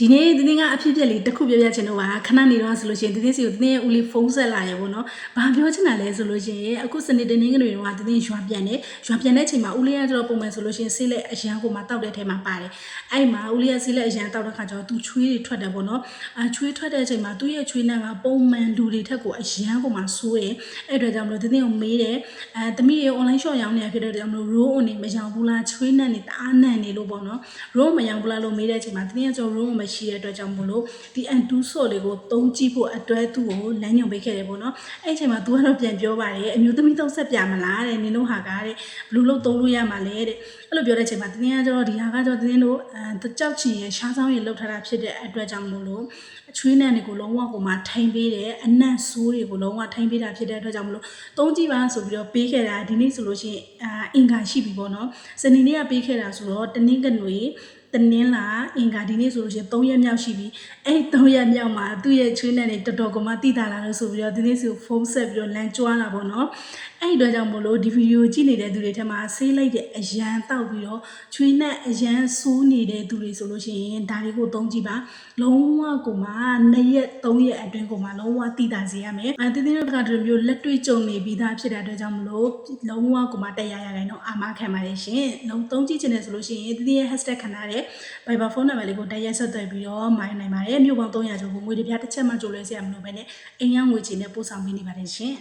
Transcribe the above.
ဒီနေ့ကအဖြစ်ပြက်လေးတစ်ခုပြောပြချင်တော့ပါခဏနေတော့ဆိုလို့ရှိရင်တင်းစီကိုတင်းရဲ့ဦးလေးဖုန်းဆက်လာရေပေါ့နော်။ဘာပြောချင်တာလဲဆိုလို့ရှိရင်အခုစနေတင်းကတွေတော့တင်းရွာပြန်တဲ့အချိန်မှာဦးလေးကကျတော့ပုံမှန်ဆိုလို့ရှိရင်ဆေးလက်အရန်ကိုမှတောက်တဲ့ထဲမှာပါတယ်။အဲ့မှာဦးလေးကဆေးလက်အရန်တောက်တဲ့ခါကျတော့သူချွေးတွေထွက်တယ်ပေါ့နော်။ချွေးထွက်တဲ့အချိန်မှာသူ့ရဲ့ချွေးနှံကပုံမှန်လူတွေထက်ကိုအရန်ကိုမှဆိုးတယ်။အဲ့အတွက်ကြောင့်မလို့တင်းကိုမေးတယ်။သမီးရေ online shop ရောင်းနေတာဖြစ်တဲ့ကြောင့်မလို့ roll on နေမရောင်းဘူးလားချွေးနှံနေတအားနှံနေလို့ပေါ့နော်။ roll မရောင်းဘူးလားလို့မေးတဲ့အချိန်မှာတင်းကကျတော့ roll မရှိတဲ့အတွက်ကြောင့်မလို့ဒီအန်တူးဆော့လေးကိုသုံးကြည့်ဖို့အတွက်သူ့ကိုလမ်းညွှန်ပေးခဲ့တယ်ပေါ့နော်အဲ့အချိန်မှာသူကတော့ပြန်ပြောပါတယ်အမျိုးသမီးသုံးဆက်ပြမလားတဲ့နင်တို့ဟာကားတဲ့ဘလူးလို့သုံးလို့ရမှာလဲတဲ့အဲ့လိုပြောတဲ့အချိန်မှာတင်းကကျတော့ဒီဟာကကျတော့တင်းတို့ကြောက်ချင်ရရှားဆောင်ရလောက်ထားတာဖြစ်တဲ့အတွက်ကြောင့်မလို့အချွေးနှံတွေကိုလုံးဝကိုမှထိန်ပေးတယ်အနံ့ဆိုးတွေကိုလုံးဝထိန်ပေးတာဖြစ်တဲ့အတွက်ကြောင့်မလို့သုံးကြည့်ပါဆိုပြီးတော့ပေးခဲ့တာဒီနေ့ဆိုလို့ရှိရင်အင်္ဂါရှိပြီပေါ့နော်စနေနေ့ကပေးခဲ့တာဆိုတော့တနင်္ဂနွေတနင်္လာအင်္ဂါဒီနေ့ဆိုလို့ရှိရင်3ရက်မြောက်ရှိပြီအဲ့3ရက်မြောက်မှာသူ့ရဲ့ချွေးနဲ့နေတော်တော်ကမှတိတာလာလို့ဆိုပြီးတော့ဒီနေ့ဆိုဖုန်းဆက်ပြီးတော့လမ်းကြွားလာပေါ့နော်အဲ့ဒီတော့ကြောင့်မို့လို့ဒီဗီဒီယိုကြည့်နေတဲ့သူတွေထက်မှာဆေးလိုက်တဲ့အရန်တောက်ပြီးတော့ချွေးနဲ့အရန်ဆိုးနေတဲ့သူတွေဆိုလို့ရှိရင်ဒါလေးကိုသုံးကြည့်ပါလုံးဝကိုမှ2ရက်3ရက်အတွင်းကိုမှလုံးဝတိတာစေရမယ်တင်းတင်းတို့ကဒီလိုမျိုးလက်တွေ့ကြုံနေပြီးသားဖြစ်တဲ့အတွက်ကြောင့်မလို့လုံးဝကိုမှ100%တော့အာမခံပါတယ်ရှင်လုံးသုံးကြည့်ချင်တယ်ဆိုလို့ရှိရင်တင်းရဲ့ hashtag ခဏတဲ့ Viber ဖုန်းနံပါတ်လေးကိုတိုက်ရိုက်ဆက်သွယ်ပြီးတော့မိုင်းနိုင်ပါတယ်မြို့ပေါင်း300ကျော်ကိုငွေတစ်ပြားတစ်ချက်မှကြိုလဲစရာမလိုပဲနဲ့အိမ်ရောက်ငွေချေနဲ့ပို့ဆောင်ပေးနေပါတယ်ရှင်